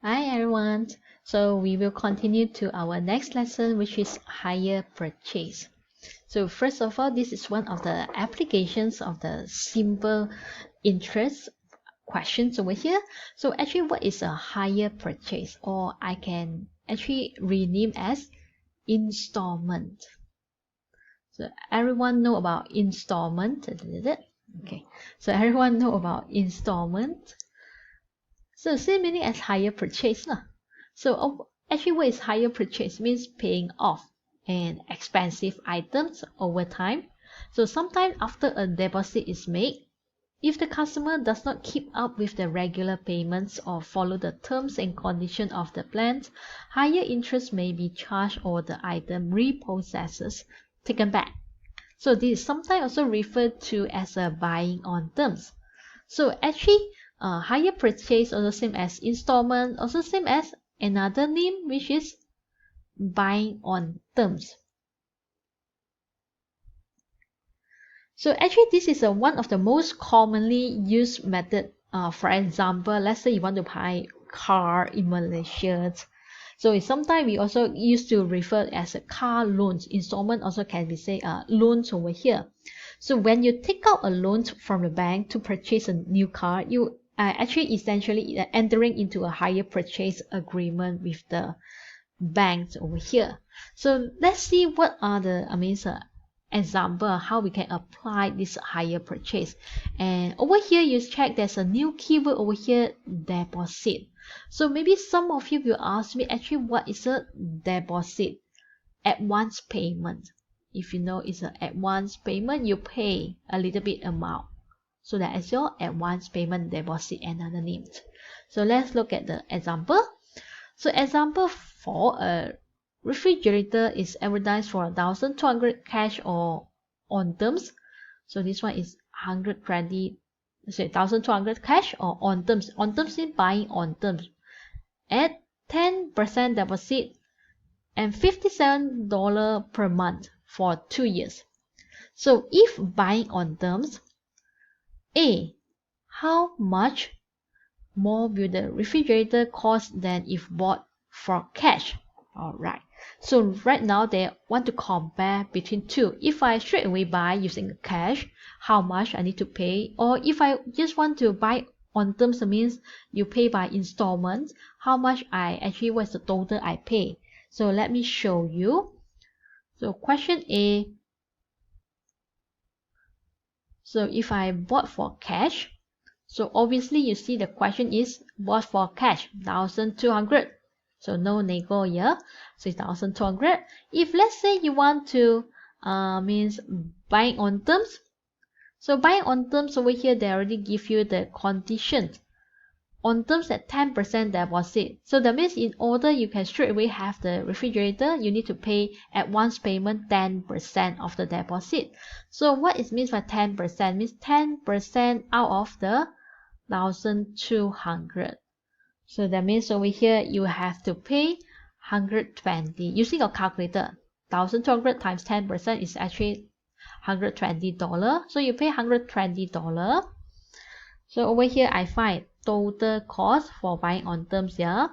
Hi everyone. So we will continue to our next lesson, which is hire purchase. So first of all, this is one of the applications of the simple interest questions over here. So actually, what is a hire purchase? Or I can actually rename as installment. So everyone know about installment? Okay. So everyone know about installment? So same meaning as hire purchase lah. So actually what is hire purchase means paying off an expensive items over time. So sometime after a deposit is made, if the customer does not keep up with the regular payments or follow the terms and conditions of the plan, higher interest may be charged or the item repossesses taken back. So this is sometimes also referred to as a buying on terms. So actually, hire purchase also same as installment, also same as another name which is buying on terms. So actually, this is one of the most commonly used method. For example, let's say you want to buy car in Malaysia. So sometimes we also used to refer as a car loans. Installment also can be say loans over here. So when you take out a loan from the bank to purchase a new car, you are actually essentially entering into a hire purchase agreement with the banks over here. So let's see what are the example how we can apply this hire purchase. And over here you check there's a new keyword over here, deposit. So maybe some of you will ask me actually what is a deposit? Advance payment. If you know it's an advance payment, you pay a little bit amount. So that is your advance payment deposit, another name. So let's look at the example. So example for a refrigerator is advertised for 1,200 cash or on terms. So this one is 120, sorry, 1,200 cash or on terms. On terms is buying on terms at 10% deposit and $57 per month for 2 years. So if buying on terms, A, how much more will the refrigerator cost than if bought for cash? Alright. So right now they want to compare between two. If I straight away buy using cash, how much I need to pay? Or if I just want to buy on terms, means you pay by installments, how much what's the total I pay? So let me show you. So question A. So if I bought for cash, so obviously you see the question is bought for cash, 1,200. So no nego here. So it's 1,200. If let's say you want to means buying on terms. So buying on terms over here, they already give you the conditions. On terms at 10% deposit. So that means in order you can straight away have the refrigerator, you need to pay advance payment 10% of the deposit. So what it means by 10%? Means 10% out of the 1,200. So that means over here you have to pay 120 using your calculator. 1,200 times 10% is actually $120. So you pay $120. So over here I find total cost for buying on terms here.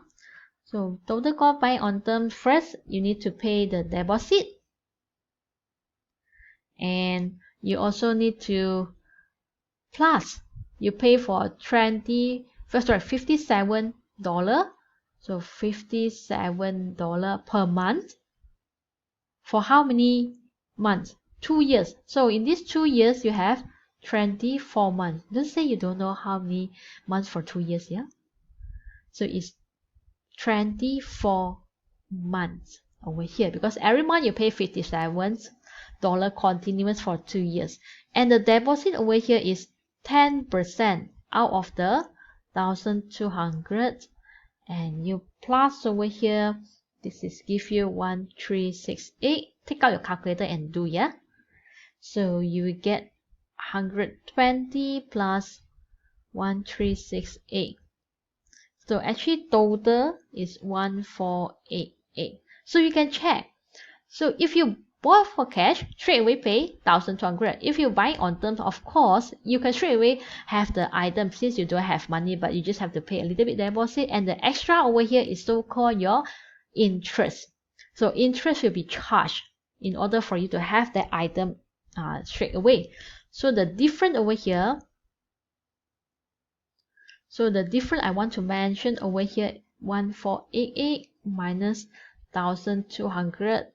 So total cost buying on terms, first you need to pay the deposit. And you also need to plus you pay for $57. So $57 per month. For how many months? 2 years. So in these 2 years you have 24 months. Don't say you don't know how many months for 2 years, yeah? So it's 24 months over here because every month you pay $57 continuous for 2 years. And the deposit over here is 10% out of the 1,200. And you plus over here, this is give you 1,368. Take out your calculator and do, yeah? So you will get 120 plus 1,368. So actually total is 1,488. So you can check. So if you bought for cash, straight away pay 1,200. If you buy on terms, of course, you can straight away have the item since you don't have money, but you just have to pay a little bit deposit, and the extra over here is so-called your interest. So interest will be charged in order for you to have that item straight away. So the difference over here, I want to mention over here, 1488 minus 1,200.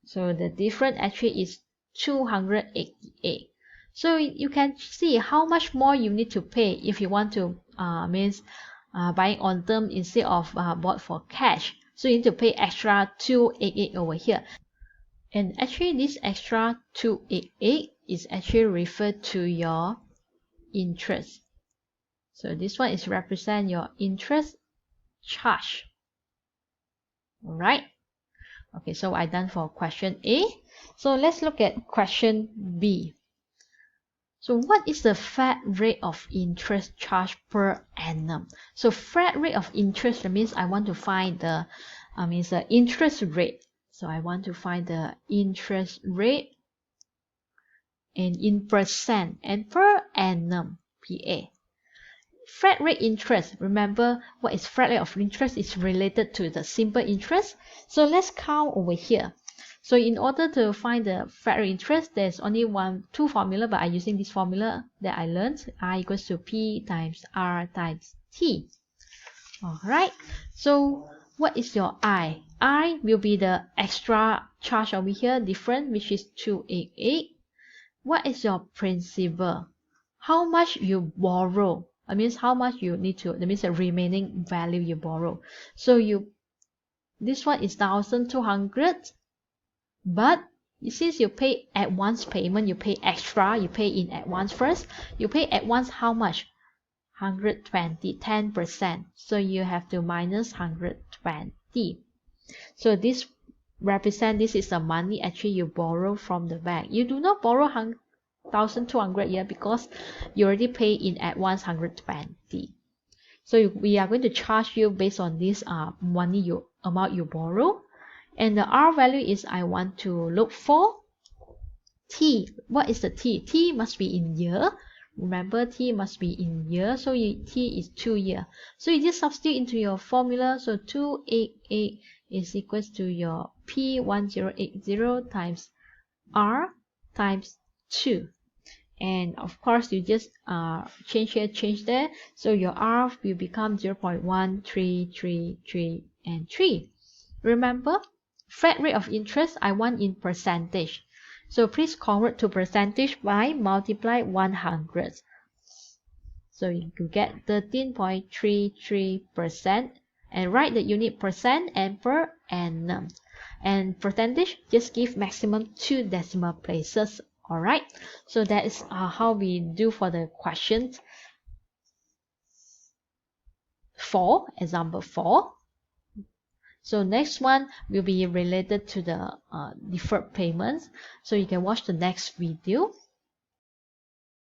So the difference actually is 288. So you can see how much more you need to pay if you want to buying on term instead of bought for cash. So you need to pay extra 288 over here. And actually this extra 288 is actually referred to your interest. So this one is represent your interest charge. Alright. Okay, so I done for question A. So let's look at question B. So what is the flat rate of interest charge per annum? So flat rate of interest, that means I want to find the interest rate. So I want to find the interest rate and in percent and per annum, PA. Flat rate interest, remember what is flat rate of interest is related to the simple interest. So let's count over here. So in order to find the flat rate interest, there's only two formula, but I'm using this formula that I learned. I equals to P times R times T. Alright, so what is your I? I will be the extra charge over here, different, which is 288. What is your principal? How much you borrow? That means how much you need to, that means the remaining value you borrow. So this one is 1,200, but since you pay advance payment, you pay extra, you pay in advance first. You pay advance how much? 120, 10%. So you have to minus 120. So this is the money actually you borrow from the bank. You do not borrow 1,200 here because you already pay in advance 120. So we are going to charge you based on this amount you borrow. And the R value is I want to look for T. What is the T? T must be in year. Remember, T must be in year. So T is 2 year. So you just substitute into your formula. So 288 is equals to your P1080 times R times 2. And of course, you just change here, change there. So your R will become 0.1, 3, 3, 3, and 3. Remember, flat rate of interest, I want in percentage. So please convert to percentage by multiply 100. So you get 13.33% and write the unit percent and per annum. And percentage, just give maximum 2 decimal places. Alright, so that is how we do for the questions 4, example 4. So next one will be related to the deferred payments. So you can watch the next video.